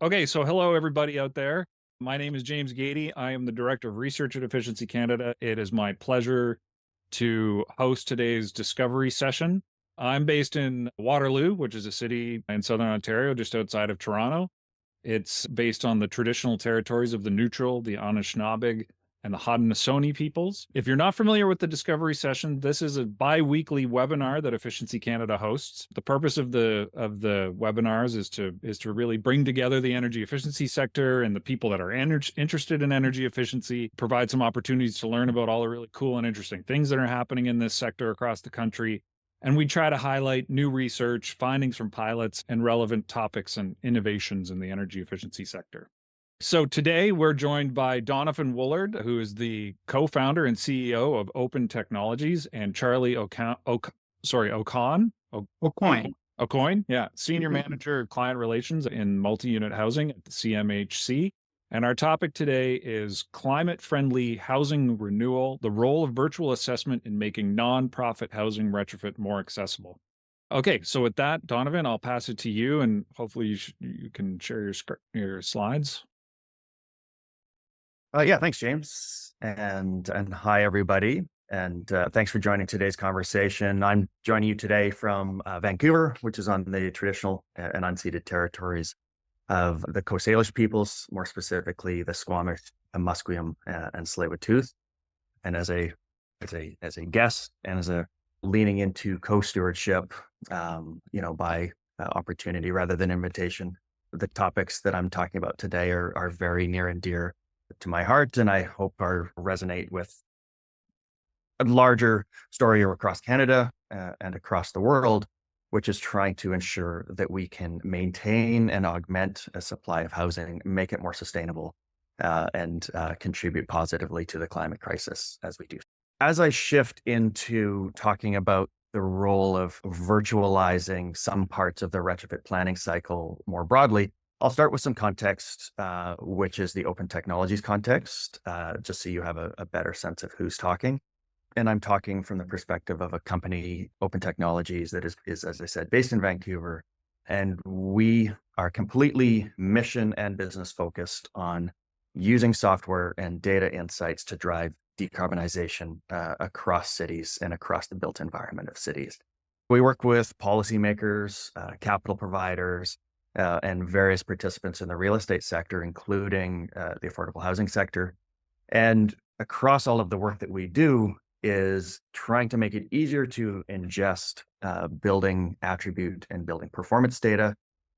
Okay, so hello everybody out there. My name is James Gady. I am the Director of Research at Efficiency Canada. It is my pleasure to host today's discovery session. I'm based in Waterloo, which is a city in southern Ontario, just outside of Toronto. It's based on the traditional territories of the Neutral, the Anishinaabe, and the Haudenosaunee peoples. If you're not familiar with the Discovery Session, this is a bi-weekly webinar that Efficiency Canada hosts. The purpose of the webinars is to really bring together the energy efficiency sector and the people that are interested in energy efficiency, provide some opportunities to learn about all the really cool and interesting things that are happening in this sector across the country, and we try to highlight new research, findings from pilots, and relevant topics and innovations in the energy efficiency sector. So today we're joined by Donovan Woolard, who is the co-founder and CEO of Open Technologies, and Charlie Ocon, Coin. O'Coin, yeah, Senior Manager of Client Relations in Multi-Unit Housing at the CMHC. And our topic today is climate-friendly housing renewal, the role of virtual assessment in making non-profit housing retrofit more accessible. Okay, so with that, Donovan, I'll pass it to you, and hopefully you can share your slides. Yeah, thanks, James, and hi everybody, and thanks for joining today's conversation. I'm joining you today from Vancouver, which is on the traditional and unceded territories of the Coast Salish peoples, more specifically the Squamish, Musqueam, and Tsleil-Waututh. And as a guest and as a leaning into co-stewardship, by opportunity rather than invitation, the topics that I'm talking about today are very near and dear to my heart, and I hope resonate with a larger story across Canada and across the world, which is trying to ensure that we can maintain and augment a supply of housing, make it more sustainable, and contribute positively to the climate crisis as we do. As I shift into talking about the role of virtualizing some parts of the retrofit planning cycle more broadly, I'll start with some context, which is the open technologies context, just so you have a better sense of who's talking. And I'm talking from the perspective of a company, Open Technologies, that is, as I said, based in Vancouver. And we are completely mission and business focused on using software and data insights to drive decarbonization across cities and across the built environment of cities. We work with policymakers, capital providers, and various participants in the real estate sector, including the affordable housing sector. And across all of the work that we do is trying to make it easier to ingest building attribute and building performance data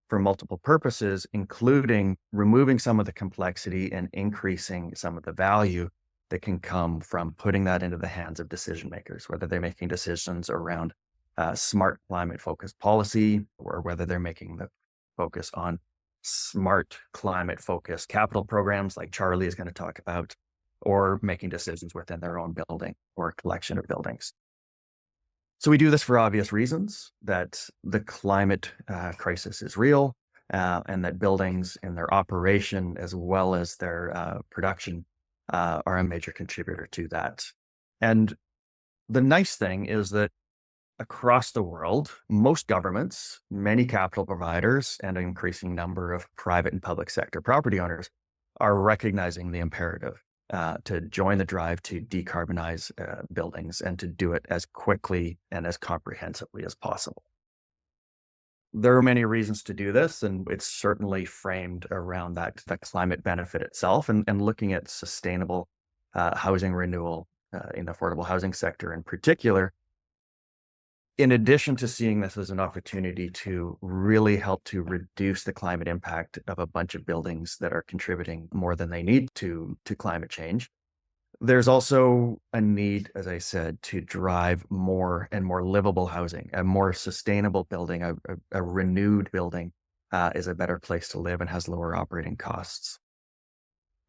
for multiple purposes, including removing some of the complexity and increasing some of the value that can come from putting that into the hands of decision makers, whether they're making decisions around smart climate-focused policy, or whether they're making the focus on smart climate-focused capital programs like Charlie is going to talk about, or making decisions within their own building or a collection of buildings. So we do this for obvious reasons, that the climate crisis is real, and that buildings in their operation as well as their production are a major contributor to that. And the nice thing is that across the world, most governments, many capital providers, and an increasing number of private and public sector property owners are recognizing the imperative to join the drive to decarbonize buildings and to do it as quickly and as comprehensively as possible. There are many reasons to do this, and it's certainly framed around the climate benefit itself, and looking at sustainable housing renewal in the affordable housing sector in particular. In addition to seeing this as an opportunity to really help to reduce the climate impact of a bunch of buildings that are contributing more than they need to climate change, there's also a need, as I said, to drive more and more livable housing. A more sustainable building, a renewed building, is a better place to live and has lower operating costs.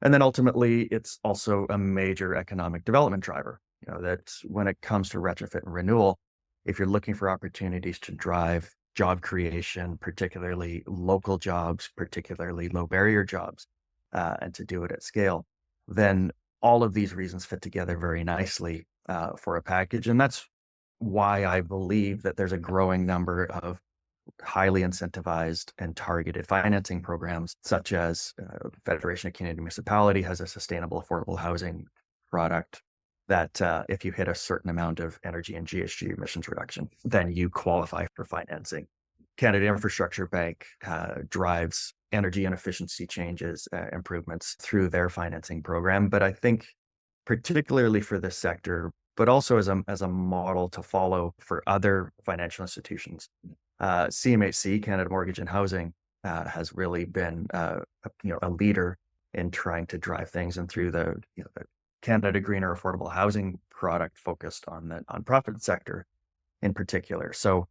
And then ultimately, it's also a major economic development driver. That when it comes to retrofit and renewal, if you're looking for opportunities to drive job creation, particularly local jobs, particularly low barrier jobs, and to do it at scale, then all of these reasons fit together very nicely for a package. And that's why I believe that there's a growing number of highly incentivized and targeted financing programs, such as Federation of Canadian Municipality has a sustainable affordable housing product that if you hit a certain amount of energy and GHG emissions reduction, then you qualify for financing. Canada Infrastructure Bank drives energy and efficiency changes, improvements through their financing program. But I think particularly for this sector, but also as a model to follow for other financial institutions, CMHC, Canada Mortgage and Housing, has really been a leader in trying to drive things, and through the Canada Greener Affordable Housing product focused on the nonprofit sector in particular. So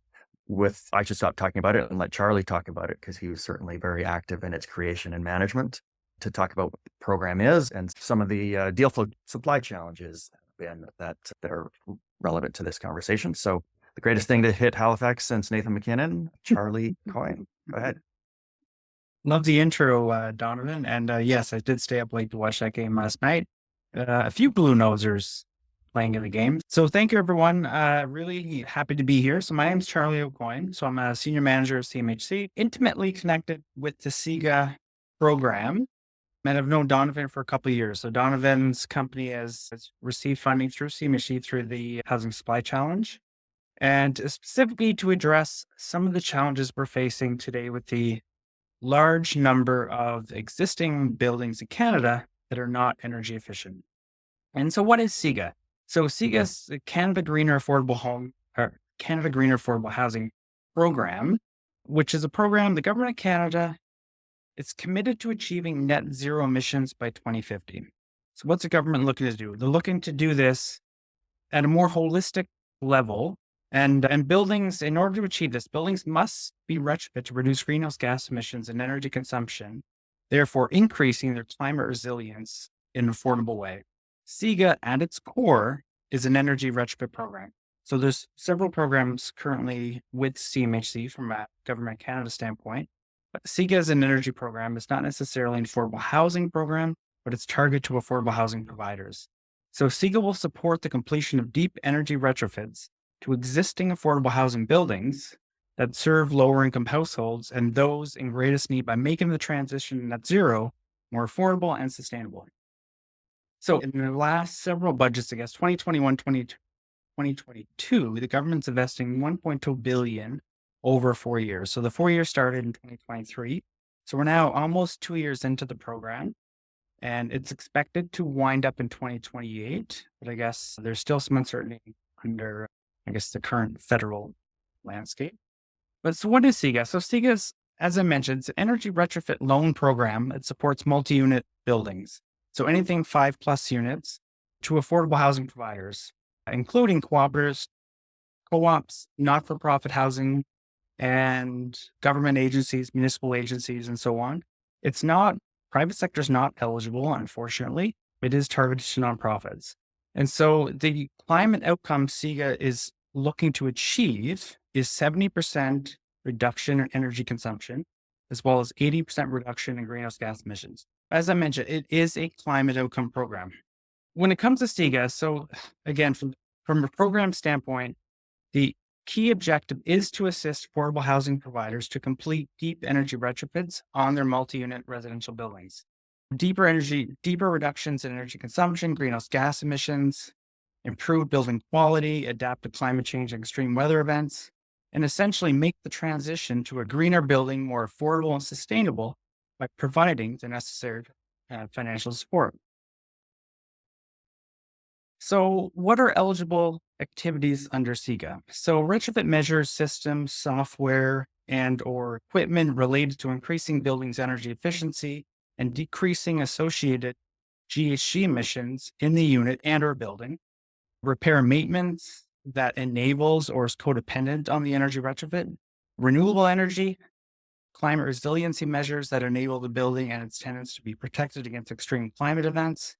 I should stop talking about it and let Charlie talk about it, because he was certainly very active in its creation and management, to talk about what the program is and some of the deal flow supply challenges that are relevant to this conversation. So the greatest thing to hit Halifax since Nathan McKinnon, Charlie Coyne. Go ahead. Love the intro, Donovan. And yes, I did stay up late to watch that game last night. A few Blue Nosers playing in the game. So thank you, everyone. Really happy to be here. So my name is Charlie O'Coin. So I'm a senior manager of CMHC, intimately connected with the SIGA program. And I've known Donovan for a couple of years. So Donovan's company has received funding through CMHC through the Housing Supply Challenge, and specifically to address some of the challenges we're facing today with the large number of existing buildings in Canada that are not energy efficient. And so what is SIGA? So SIGA is the Canada Greener Affordable Housing Program, which is a program the government of Canada is committed to achieving net zero emissions by 2050. So what's the government looking to do? They're looking to do this at a more holistic level. And buildings, in order to achieve this, buildings must be retrofit to reduce greenhouse gas emissions and energy consumption, therefore increasing their climate resilience in an affordable way. SIGA, at its core, is an energy retrofit program. So there's several programs currently with CMHC from a Government of Canada standpoint. But SIGA is an energy program. It's not necessarily an affordable housing program, but it's targeted to affordable housing providers. So SIGA will support the completion of deep energy retrofits to existing affordable housing buildings that serve lower income households and those in greatest need by making the transition to net zero more affordable and sustainable. So in the last several budgets, I guess 2021, 2022, the government's investing $1.2 billion over 4 years. So the 4 years started in 2023. So we're now almost 2 years into the program, and it's expected to wind up in 2028. But I guess there's still some uncertainty under, the current federal landscape. But so what is SIGA? So SIGA is, as I mentioned, it's an energy retrofit loan program. It supports multi-unit buildings. So anything 5+ units to affordable housing providers, including cooperatives, co-ops, not-for-profit housing, and government agencies, municipal agencies, and so on. Private sector is not eligible, unfortunately. It is targeted to nonprofits. And so the climate outcome SIGA is looking to achieve is 70% reduction in energy consumption, as well as 80% reduction in greenhouse gas emissions. As I mentioned, it is a climate outcome program. When it comes to SIGA, so again, from a program standpoint, the key objective is to assist affordable housing providers to complete deep energy retrofits on their multi-unit residential buildings. Deeper reductions in energy consumption, greenhouse gas emissions, improve building quality, adapt to climate change and extreme weather events, and essentially make the transition to a greener building more affordable and sustainable by providing the necessary financial support. So what are eligible activities under SIGA? So retrofit measures systems, software, and/or equipment related to increasing buildings' energy efficiency and decreasing associated GHG emissions in the unit and/or building. Repair and maintenance that enables or is codependent on the energy retrofit. Renewable energy, climate resiliency measures that enable the building and its tenants to be protected against extreme climate events,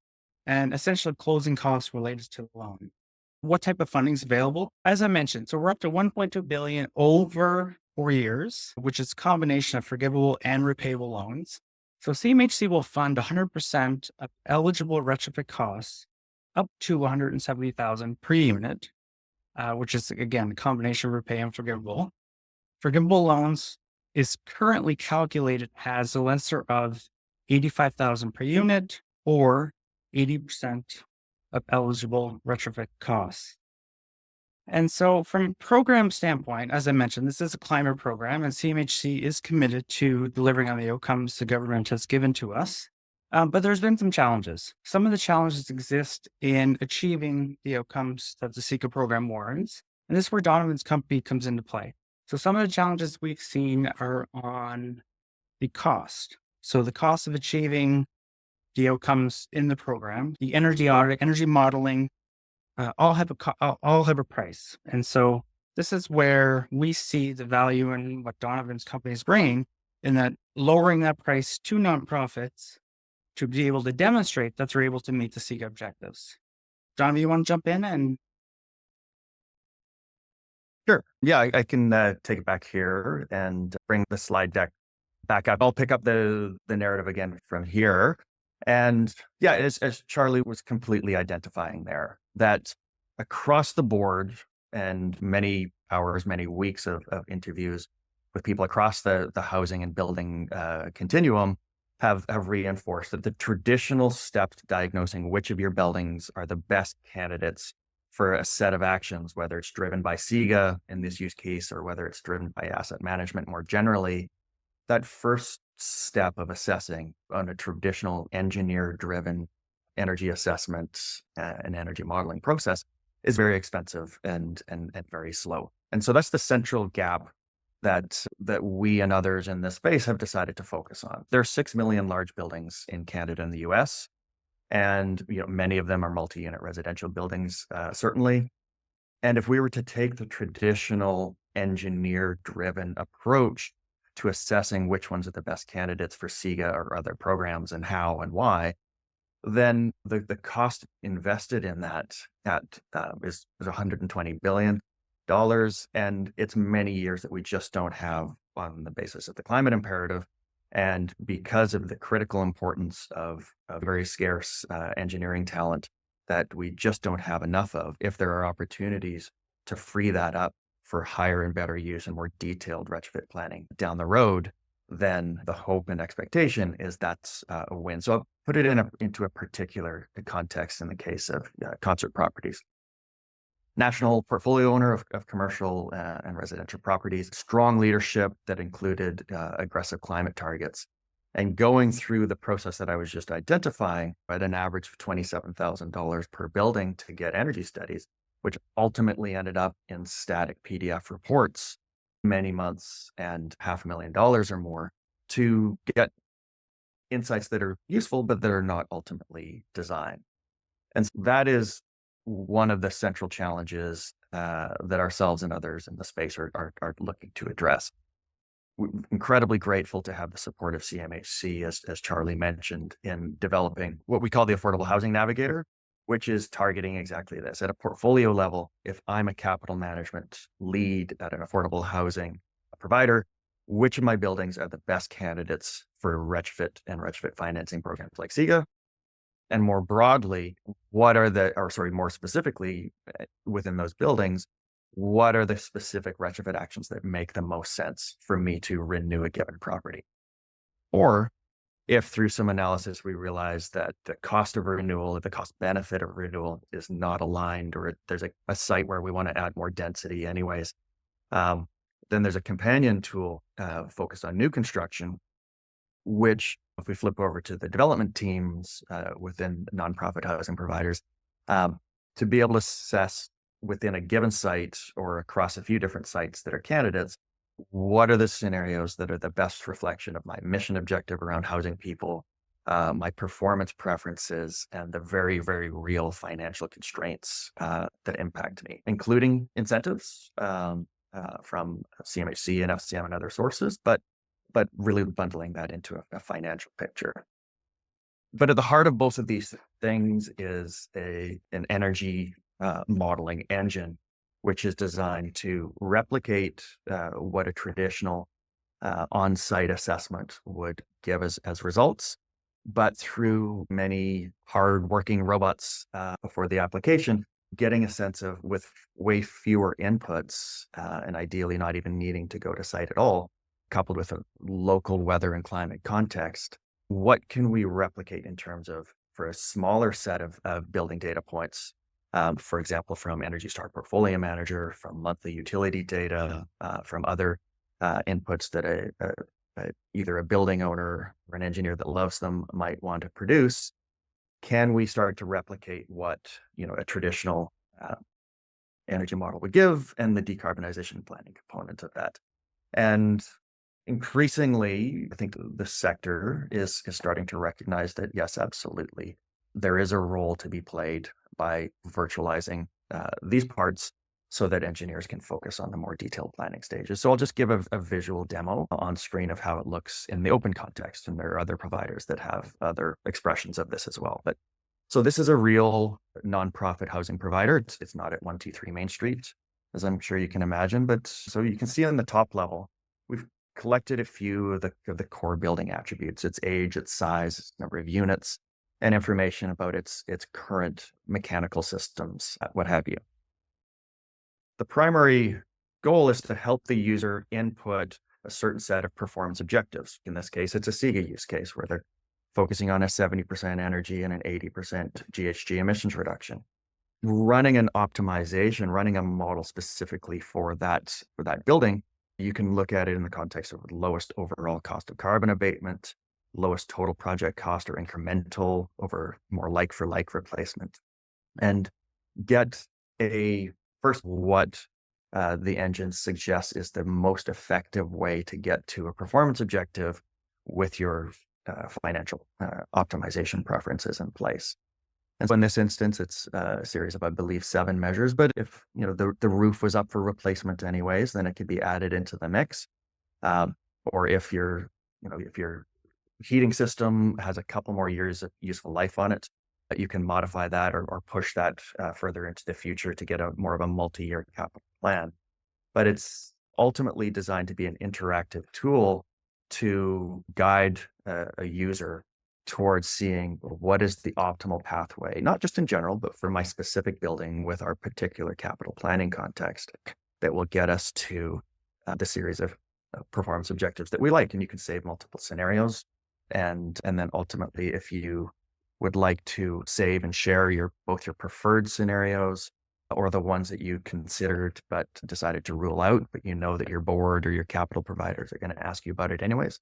and essentially closing costs related to the loan. What type of funding is available? As I mentioned, so we're up to $1.2 billion over 4 years, which is a combination of forgivable and repayable loans. So CMHC will fund 100% of eligible retrofit costs up to $170,000 per unit, which is again a combination of repay and forgivable. forgivable loans is currently calculated as a lesser of 85,000 per unit or 80% of eligible retrofit costs. And so from a program standpoint, as I mentioned, this is a climate program and CMHC is committed to delivering on the outcomes the government has given to us. But there's been some challenges. Some of the challenges exist in achieving the outcomes that the SECA program warrants. And this is where Donovan's company comes into play. So some of the challenges we've seen are on the cost. So the cost of achieving the outcomes in the program, the energy audit, energy modeling, all have a price. And so this is where we see the value in what Donovan's company is bringing, in that lowering that price to nonprofits to be able to demonstrate that they're able to meet the SECA objectives. Donovan, you want to jump in? And Sure. Yeah, I can take it back here and bring the slide deck back up. I'll pick up the narrative again from here. And yeah, as Charlie was completely identifying there, that across the board and many hours, many weeks of interviews with people across the housing and building continuum have reinforced that the traditional steps to diagnosing which of your buildings are the best candidates for a set of actions, whether it's driven by SEGA in this use case or whether it's driven by asset management more generally, that first step of assessing on a traditional engineer-driven energy assessment and energy modeling process is very expensive and very slow. And so that's the central gap that we and others in this space have decided to focus on. There are 6 million large buildings in Canada and the US, and many of them are multi-unit residential buildings, certainly. And if we were to take the traditional engineer-driven approach to assessing which ones are the best candidates for SEGA or other programs and how and why, then the cost invested in that is $120 billion. And it's many years that we just don't have on the basis of the climate imperative. And because of the critical importance of very scarce engineering talent that we just don't have enough of, if there are opportunities to free that up for higher and better use and more detailed retrofit planning down the road, then the hope and expectation is that's a win. So I'll put it into a particular context in the case of Concert Properties. National portfolio owner of commercial and residential properties, strong leadership that included aggressive climate targets. And going through the process that I was just identifying at an average of $27,000 per building to get energy studies, which ultimately ended up in static PDF reports, many months and $500,000 or more to get insights that are useful, but that are not ultimately designed. And so that is one of the central challenges that ourselves and others in the space are looking to address. We're incredibly grateful to have the support of CMHC, as Charlie mentioned, in developing what we call the Affordable Housing Navigator, which is targeting exactly this. At a portfolio level, if I'm a capital management lead at an affordable housing provider, which of my buildings are the best candidates for retrofit and retrofit financing programs like SEGA? And more broadly, more specifically within those buildings, what are the specific retrofit actions that make the most sense for me to renew a given property? Or if through some analysis we realize that the cost of renewal, the cost benefit of renewal is not aligned, or there's a site where we want to add more density anyways, then there's a companion tool focused on new construction, which if we flip over to the development teams within nonprofit housing providers, to be able to assess within a given site or across a few different sites that are candidates, what are the scenarios that are the best reflection of my mission objective around housing people, my performance preferences, and the very, very real financial constraints that impact me, including incentives from CMHC and FCM and other sources, but really bundling that into a financial picture. But at the heart of both of these things is an energy modeling engine, which is designed to replicate what a traditional on-site assessment would give us as results, but through many hard-working robots for the application, getting a sense of, with way fewer inputs, and ideally not even needing to go to site at all, coupled with a local weather and climate context, what can we replicate in terms of, for a smaller set of building data points, for example, from Energy Star Portfolio Manager, from monthly utility data, from other inputs that either a building owner or an engineer that loves them might want to produce. Can we start to replicate what a traditional energy model would give, and the decarbonization planning component of that? And increasingly, I think the sector is starting to recognize that, yes, absolutely, there is a role to be played by virtualizing these parts so that engineers can focus on the more detailed planning stages. So I'll just give a visual demo on screen of how it looks in the open context, and there are other providers that have other expressions of this as well. But so this is a real nonprofit housing provider. It's not at 123 Main Street, as I'm sure you can imagine. But so you can see on the top level, we've collected a few of the core building attributes: its age, its size, its number of units, and information about its current mechanical systems, what have you. The primary goal is to help the user input a certain set of performance objectives. In this case, it's a SIGA use case where they're focusing on a 70% energy and an 80% GHG emissions reduction. Running an optimization, running a model specifically for that building, you can look at it in the context of the lowest overall cost of carbon abatement, lowest total project cost or incremental over more like-for-like replacement, and get first what the engine suggests is the most effective way to get to a performance objective with your financial optimization preferences in place. And so in this instance, it's a series of, I believe, 7 measures. But if the roof was up for replacement anyways, then it could be added into the mix. Or if your heating system has a couple more years of useful life on it, you can modify that or push that further into the future to get more of a multi-year capital plan. But it's ultimately designed to be an interactive tool to guide a user towards seeing what is the optimal pathway, not just in general, but for my specific building with our particular capital planning context, that will get us to the series of performance objectives that we like. And you can save multiple scenarios. And then ultimately, if you would like to save and share both your preferred scenarios or the ones that you considered but decided to rule out, but that your board or your capital providers are going to ask you about it anyways,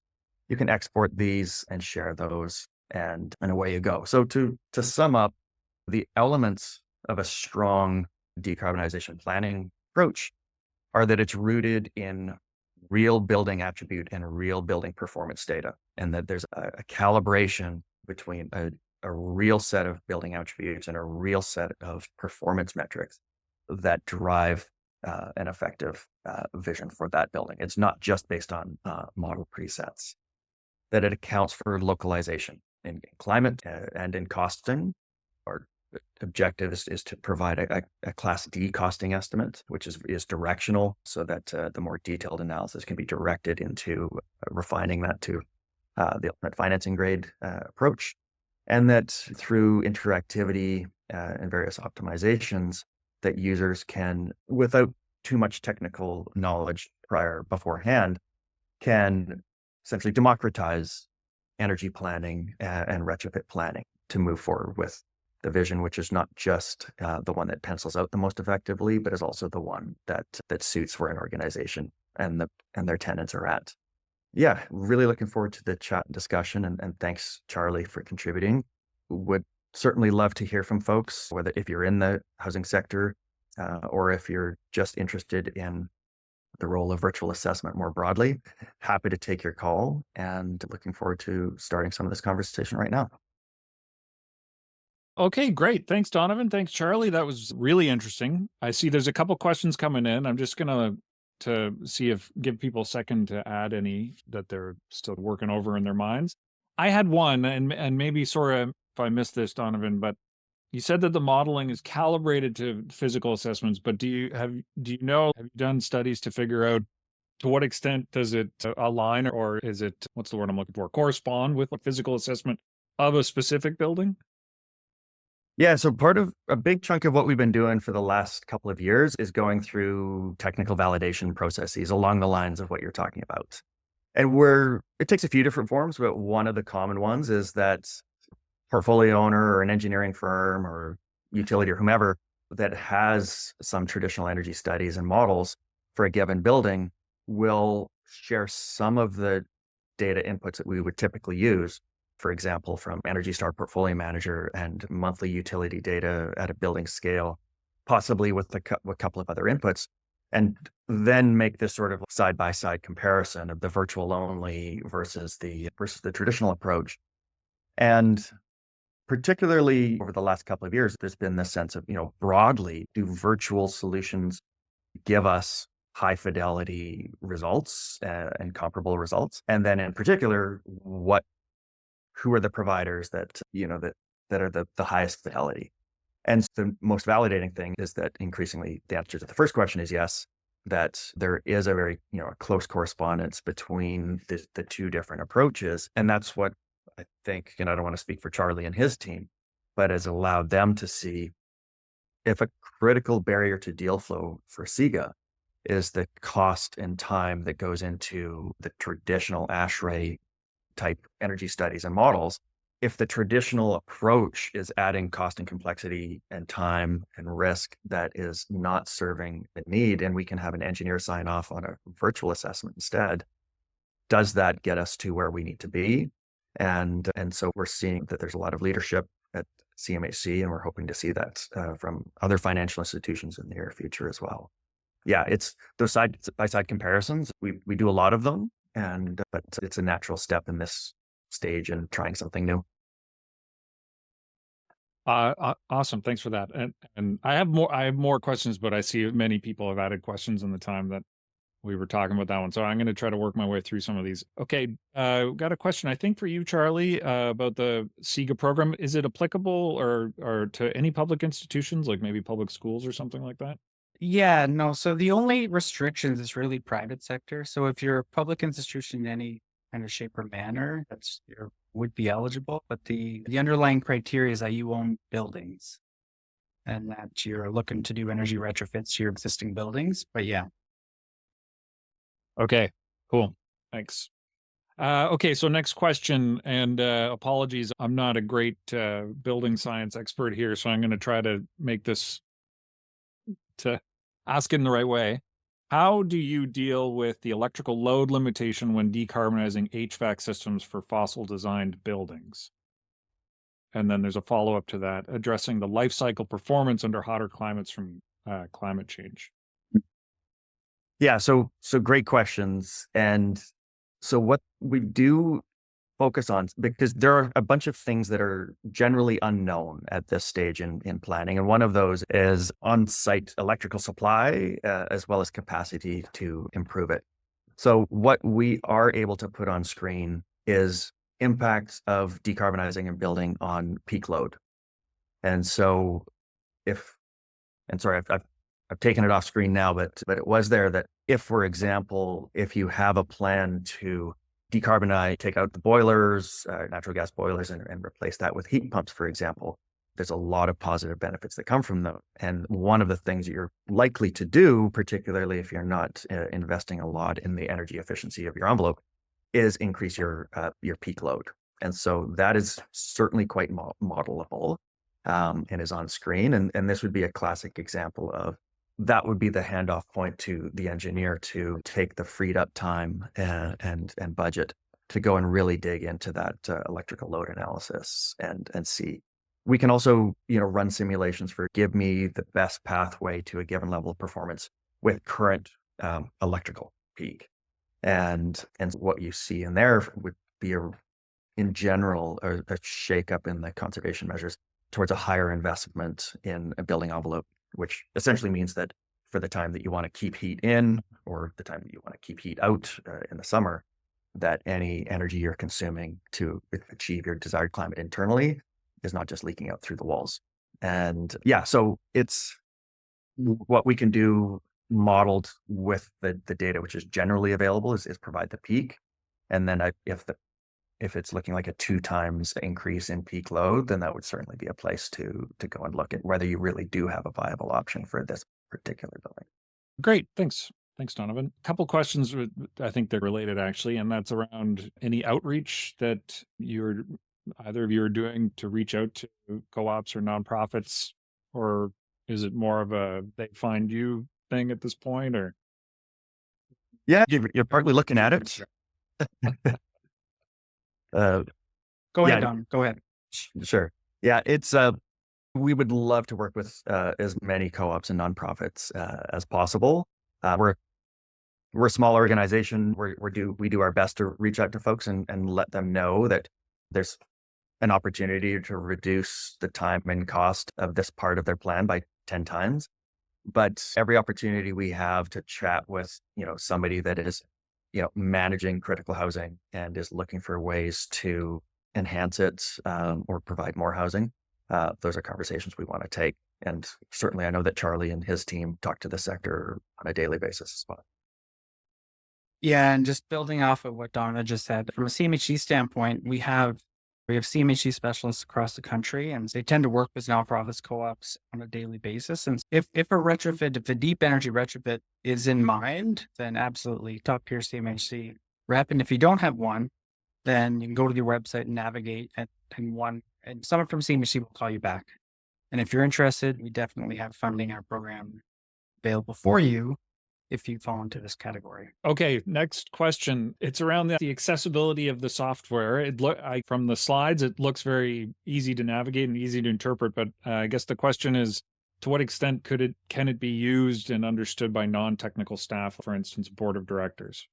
you can export these and share those, and away you go. So to sum up, the elements of a strong decarbonization planning approach are that it's rooted in real building attribute and real building performance data, and that there's a calibration between a real set of building attributes and a real set of performance metrics that drive an effective vision for that building. It's not just based on model presets. That it accounts for localization in climate and in costing. Our objective is to provide a Class D costing estimate, which is directional, so that the more detailed analysis can be directed into refining that to the ultimate financing grade approach. And that through interactivity and various optimizations, that users can, without too much technical knowledge beforehand, can essentially democratize energy planning and retrofit planning to move forward with the vision, which is not just the one that pencils out the most effectively, but is also the one that suits where an organization and their tenants are at. Yeah, really looking forward to the chat and discussion, and thanks, Charlie, for contributing. Would certainly love to hear from folks, whether if you're in the housing sector or if you're just interested in the role of virtual assessment more broadly. Happy to take your call, and looking forward to starting some of this conversation right now. Okay, great. Thanks, Donovan. Thanks, Charlie. That was really interesting. I see there's a couple questions coming in. I'm just gonna give people a second to add any that they're still working over in their minds. I had one, and maybe sort of if I missed this, Donovan, but you said that the modeling is calibrated to physical assessments, but have you done studies to figure out to what extent does it align, or is it, what's the word I'm looking for, correspond with a physical assessment of a specific building? Yeah, so part of a big chunk of what we've been doing for the last couple of years is going through technical validation processes along the lines of what you're talking about. And it takes a few different forms, but one of the common ones is that portfolio owner or an engineering firm or utility or whomever that has some traditional energy studies and models for a given building will share some of the data inputs that we would typically use, for example, from Energy Star Portfolio Manager and monthly utility data at a building scale, possibly with a couple of other inputs, and then make this sort of side-by-side comparison of the virtual only versus the traditional approach. And particularly over the last couple of years, there's been this sense of, broadly, do virtual solutions give us high fidelity results and comparable results? And then in particular, who are the providers that are the highest fidelity? And the most validating thing is that increasingly the answer to the first question is yes, that there is a very, a close correspondence between the two different approaches. And that's what I think, and I don't want to speak for Charlie and his team, but has allowed them to see if a critical barrier to deal flow for SIGA is the cost and time that goes into the traditional ASHRAE type energy studies and models. If the traditional approach is adding cost and complexity and time and risk that is not serving the need, and we can have an engineer sign off on a virtual assessment instead, does that get us to where we need to be? And so we're seeing that there's a lot of leadership at CMHC, and we're hoping to see that from other financial institutions in the near future as well. Yeah, it's those side by side comparisons. We do a lot of them, but it's a natural step in this stage and trying something new. Awesome. Thanks for that. And I have more questions, but I see many people have added questions in the time that we were talking about that one. So I'm going to try to work my way through some of these. Okay. Got a question, I think, for you, Charlie, about the SIGA program. Is it applicable or to any public institutions, like maybe public schools or something like that? Yeah, no. So the only restrictions is really private sector. So if you're a public institution in any kind of shape or manner, would be eligible. But the underlying criteria is that you own buildings and that you're looking to do energy retrofits to your existing buildings. But yeah. Okay, cool. Thanks. Okay, so next question, and apologies, I'm not a great building science expert here, so I'm going to try to make this to ask it in the right way. How do you deal with the electrical load limitation when decarbonizing HVAC systems for fossil designed buildings? And then there's a follow-up to that, addressing the life cycle performance under hotter climates from climate change. Yeah, so great questions. And so what we do focus on, because there are a bunch of things that are generally unknown at this stage in planning. And one of those is on-site electrical supply, as well as capacity to improve it. So what we are able to put on screen is impacts of decarbonizing and building on peak load. And so I've taken it off screen now, but it was there that if, for example, if you have a plan to decarbonize, take out the boilers, natural gas boilers, and replace that with heat pumps, for example, there's a lot of positive benefits that come from them. And one of the things that you're likely to do, particularly if you're not investing a lot in the energy efficiency of your envelope, is increase your peak load. And so that is certainly quite modelable and is on screen. And this would be a classic example of that would be the handoff point to the engineer to take the freed up time and budget to go and really dig into that electrical load analysis and see. We can also, run simulations for give me the best pathway to a given level of performance with current electrical peak. And what you see in there would be in general a shakeup in the conservation measures towards a higher investment in a building envelope, which essentially means that for the time that you want to keep heat in or the time that you want to keep heat out in the summer, that any energy you're consuming to achieve your desired climate internally is not just leaking out through the walls. And yeah, so it's what we can do modeled with the data, which is generally available, is provide the peak. And then if the if it's looking like a 2 times increase in peak load, then that would certainly be a place to go and look at whether you really do have a viable option for this particular building. Great. Thanks. Thanks, Donovan. A couple questions. I think they're related actually, and that's around any outreach that either of you are doing to reach out to co-ops or nonprofits, or is it more of a they find you thing at this point? Or Yeah, you're partly looking at it. Go ahead, Yeah. Don. Go ahead. Sure. Yeah, it's we would love to work with as many co-ops and nonprofits as possible. We're a small organization. We do our best to reach out to folks and let them know that there's an opportunity to reduce the time and cost of this part of their plan by 10 times. But every opportunity we have to chat with, somebody that is, managing critical housing and is looking for ways to enhance it or provide more housing, those are conversations we want to take. And certainly I know that Charlie and his team talk to the sector on a daily basis as well. Yeah, and just building off of what Donna just said, from a CMHC standpoint, we have CMHC specialists across the country, and they tend to work with nonprofits, co-ops on a daily basis. And if a deep energy retrofit is in mind, then absolutely talk to your CMHC rep. And if you don't have one, then you can go to their website and navigate, and someone from CMHC will call you back. And if you're interested, we definitely have funding our program available for you if you fall into this category. okay, next question. It's around the accessibility of the software. From the slides, it looks very easy to navigate and easy to interpret. But I guess the question is, to what extent can it be used and understood by non-technical staff, for instance, board of directors?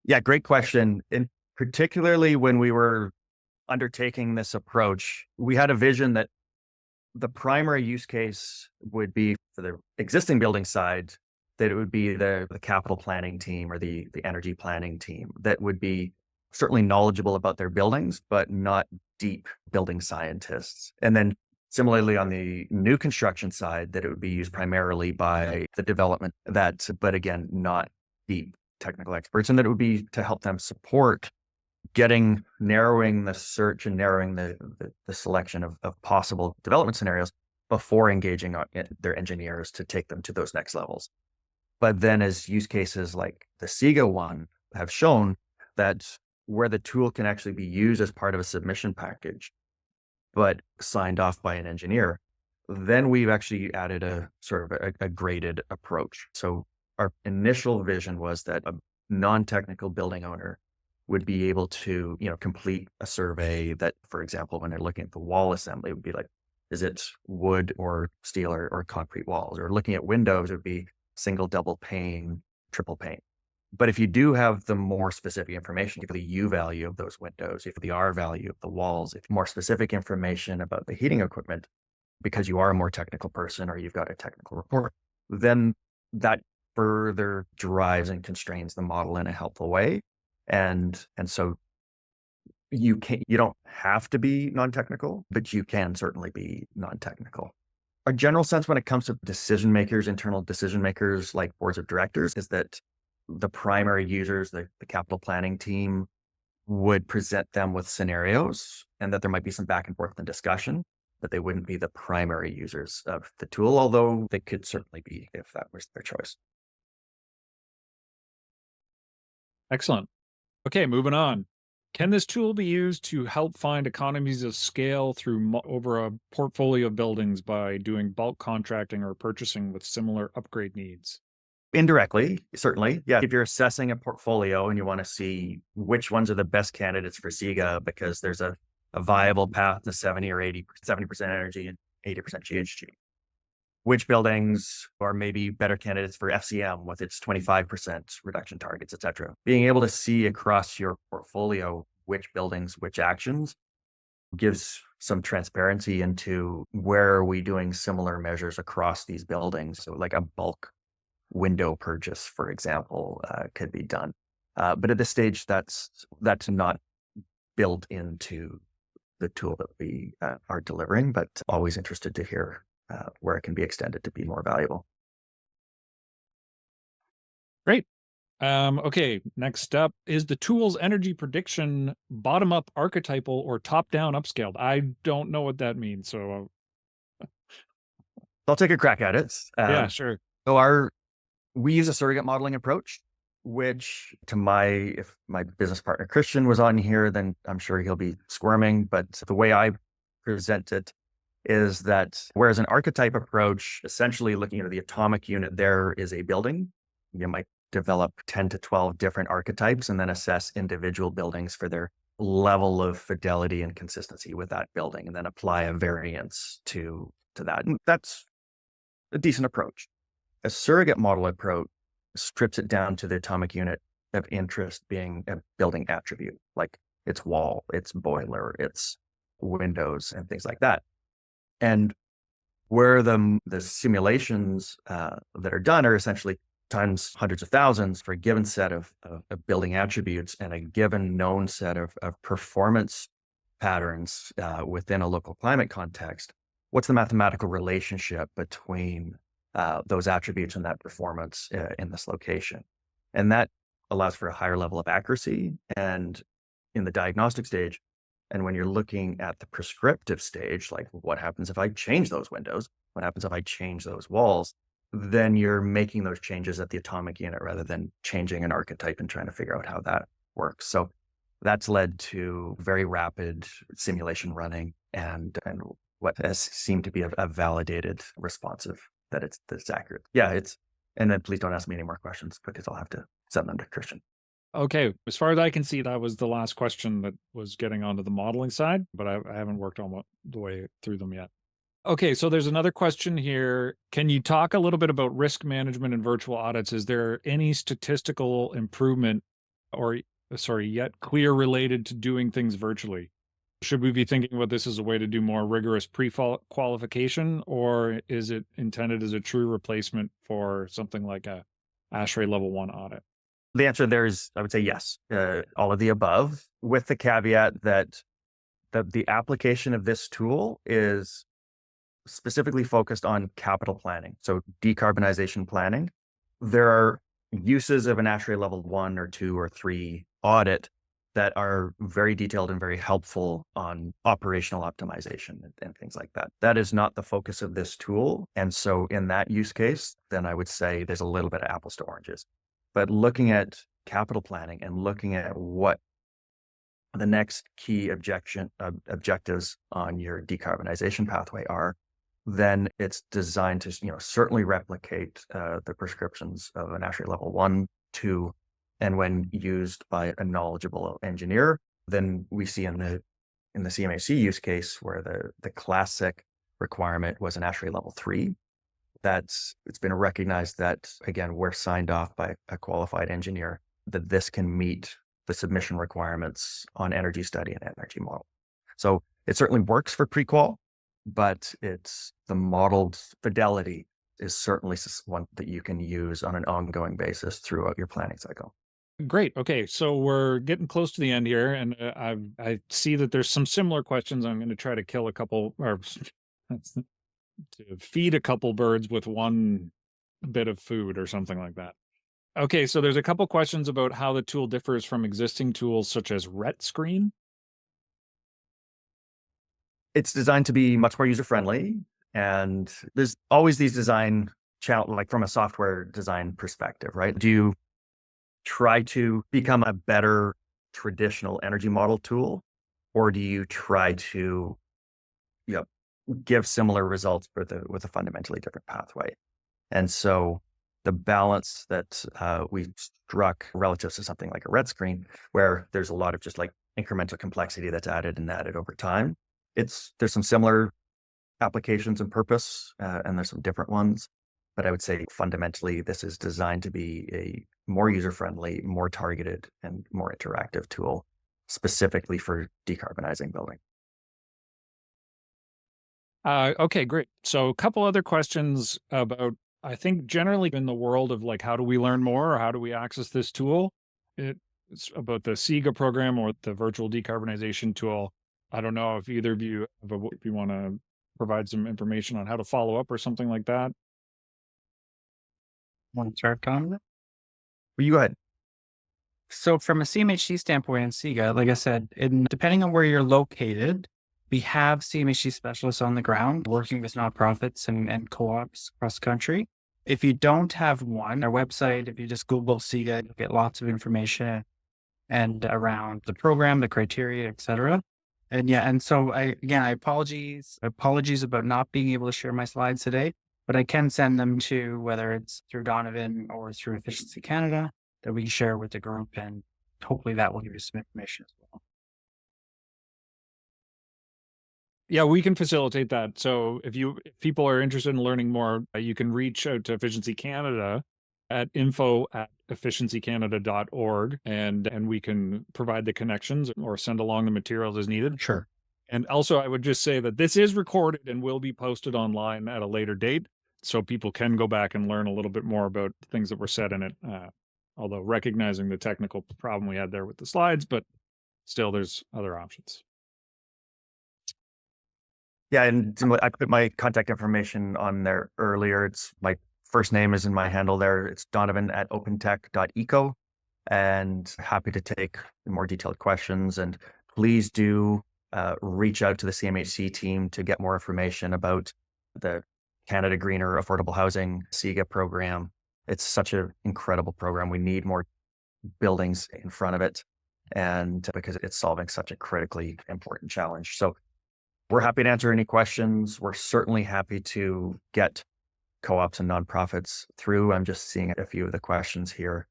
Yeah, great question. And particularly when we were undertaking this approach, we had a vision that the primary use case would be for the existing building side, that it would be the capital planning team or the energy planning team that would be certainly knowledgeable about their buildings, but not deep building scientists. And then similarly on the new construction side, that it would be used primarily by the development but again, not deep technical experts, and that it would be to help them support narrowing the search and narrowing the selection of possible development scenarios before engaging their engineers to take them to those next levels. But then as use cases like the SIGA one have shown, that where the tool can actually be used as part of a submission package, but signed off by an engineer, then we've actually added a sort of a graded approach. So our initial vision was that a non-technical building owner would be able to, complete a survey that, for example, when they're looking at the wall assembly, would be like, is it wood or steel or concrete walls? Or looking at windows, it would be single, double pane, triple pane. But if you do have the more specific information, you have the U value of those windows, you have the R value of the walls, if more specific information about the heating equipment, because you are a more technical person or you've got a technical report, then that further drives and constrains the model in a helpful way. And so you don't have to be non-technical, but you can certainly be non-technical. Our general sense when it comes to decision makers, internal decision makers like boards of directors, is that the primary users, the capital planning team, would present them with scenarios, and that there might be some back and forth in discussion, but they wouldn't be the primary users of the tool, although they could certainly be if that was their choice. Excellent. Okay, moving on. Can this tool be used to help find economies of scale over a portfolio of buildings by doing bulk contracting or purchasing with similar upgrade needs? Indirectly, certainly. Yeah. If you're assessing a portfolio and you want to see which ones are the best candidates for SIGA because there's a viable path to 70% energy and 80% GHG. Which buildings are maybe better candidates for FCM with its 25% reduction targets, et cetera. Being able to see across your portfolio which buildings, which actions, gives some transparency into where are we doing similar measures across these buildings. So like a bulk window purchase, for example, could be done. But at this stage, that's not built into the tool that we are delivering, but always interested to hear where it can be extended to be more valuable. Great. Okay, next up, is the tool's energy prediction bottom-up archetypal or top-down upscaled? I don't know what that means, so I'll take a crack at it. yeah, sure. So we use a surrogate modeling approach, which if my business partner Christian was on here, then I'm sure he'll be squirming. But the way I present it is that whereas an archetype approach, essentially looking at the atomic unit, there is a building. You might develop 10 to 12 different archetypes and then assess individual buildings for their level of fidelity and consistency with that building, and then apply a variance to that. And that's a decent approach. A surrogate model approach strips it down to the atomic unit of interest being a building attribute, like its wall, its boiler, its windows, and things like that. And where the simulations that are done are essentially times hundreds of thousands for a given set of building attributes and a given known set of performance patterns within a local climate context, what's the mathematical relationship between those attributes and that performance in this location? And that allows for a higher level of accuracy. And in the diagnostic stage, and when you're looking at the prescriptive stage, like what happens if I change those windows? What happens if I change those walls? Then you're making those changes at the atomic unit rather than changing an archetype and trying to figure out how that works. So that's led to very rapid simulation running and what has seemed to be a validated responsive that it's accurate. Yeah, and then please don't ask me any more questions because I'll have to send them to Christian. Okay, as far as I can see, that was the last question that was getting onto the modeling side, but I haven't worked on the way through them yet. Okay, so there's another question here. Can you talk a little bit about risk management and virtual audits? Is there any statistical improvement yet clear related to doing things virtually? Should we be thinking about this as a way to do more rigorous pre-qualification, or is it intended as a true replacement for something like a ASHRAE level 1 audit? The answer there is, I would say yes, all of the above, with the caveat that the application of this tool is specifically focused on capital planning, so decarbonization planning. There are uses of an ASHRAE level 1 or 2 or 3 audit that are very detailed and very helpful on operational optimization and things like that. That is not the focus of this tool. And so in that use case, then I would say there's a little bit of apples to oranges. But looking at capital planning and looking at what the next key objectives on your decarbonization pathway are, then it's designed to certainly replicate the prescriptions of an ASHRAE level 1, 2, and when used by a knowledgeable engineer, then we see in the CMHC use case where the classic requirement was an ASHRAE level 3. It's been recognized that, again, we're signed off by a qualified engineer that this can meet the submission requirements on energy study and energy model. So it certainly works for pre-qual, but the modeled fidelity is certainly one that you can use on an ongoing basis throughout your planning cycle. Great. Okay, so we're getting close to the end here, and I see that there's some similar questions. I'm going to try to kill a couple, or to feed a couple birds with one bit of food or something like that. Okay, so there's a couple questions about how the tool differs from existing tools such as RetScreen. It's designed to be much more user-friendly, and there's always these design challenges, like from a software design perspective, right? Do you try to become a better traditional energy model tool, or do you try to give similar results with a fundamentally different pathway? And so the balance that we struck relative to something like a RetScreen, where there's a lot of just like incremental complexity that's added over time. There's some similar applications and purpose, and there's some different ones. But I would say fundamentally, this is designed to be a more user-friendly, more targeted, and more interactive tool, specifically for decarbonizing building. Okay, great. So a couple other questions about, I think generally in the world of like, how do we learn more or how do we access this tool? It's about the SIGA program or the virtual decarbonization tool. I don't know if either of you, if you want to provide some information on how to follow up or something like that. Want to start, Tom? Well, you go ahead. So from a CMHC standpoint in SIGA, like I said, depending on where you're located, we have CMHC specialists on the ground working with nonprofits and co-ops across the country. If you don't have one, our website, if you just Google SIGA, you'll get lots of information and around the program, the criteria, et cetera. And so I apologies about not being able to share my slides today, but I can send them to, whether it's through Donovan or through Efficiency Canada, that we can share with the group, and hopefully that will give you some information as well. Yeah, we can facilitate that. So if people are interested in learning more, you can reach out to Efficiency Canada at info@efficiencycanada.org, and we can provide the connections or send along the materials as needed. Sure. And also, I would just say that this is recorded and will be posted online at a later date, so people can go back and learn a little bit more about things that were said in it, although recognizing the technical problem we had there with the slides, but still there's other options. Yeah, and I put my contact information on there earlier. It's my first name is in my handle there. It's donovan@opentech.eco, and happy to take more detailed questions. And please do reach out to the CMHC team to get more information about the Canada Greener Affordable Housing SIGA program. It's such an incredible program. We need more buildings in front of it, and because it's solving such a critically important challenge. So we're happy to answer any questions. We're certainly happy to get co-ops and nonprofits through. I'm just seeing a few of the questions here.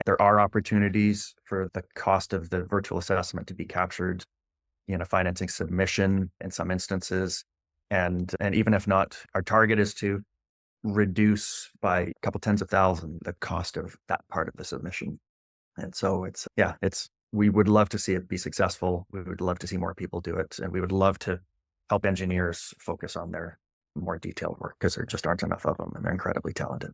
There are opportunities for the cost of the virtual assessment to be captured in a financing submission in some instances. And even if not, our target is to reduce by a couple tens of thousands the cost of that part of the submission. And so we would love to see it be successful. We would love to see more people do it. And we would love to help engineers focus on their more detailed work, because there just aren't enough of them, and they're incredibly talented.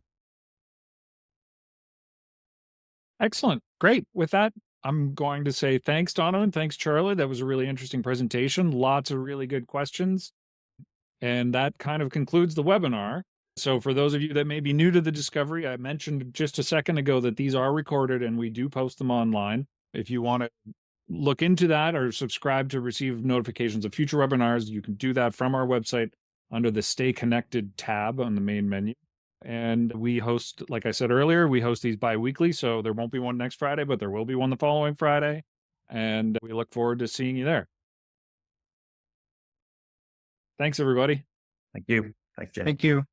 Excellent. Great. With that, I'm going to say thanks, Donovan. Thanks, Charlie. That was a really interesting presentation. Lots of really good questions. And that kind of concludes the webinar. So for those of you that may be new to the Discovery, I mentioned just a second ago that these are recorded and we do post them online. If you want to look into that or subscribe to receive notifications of future webinars, you can do that from our website under the Stay Connected tab on the main menu. And we host, like I said earlier, we host these bi-weekly, so there won't be one next Friday, but there will be one the following Friday. And we look forward to seeing you there. Thanks, everybody. Thank you. Thanks, Jim. Thank you.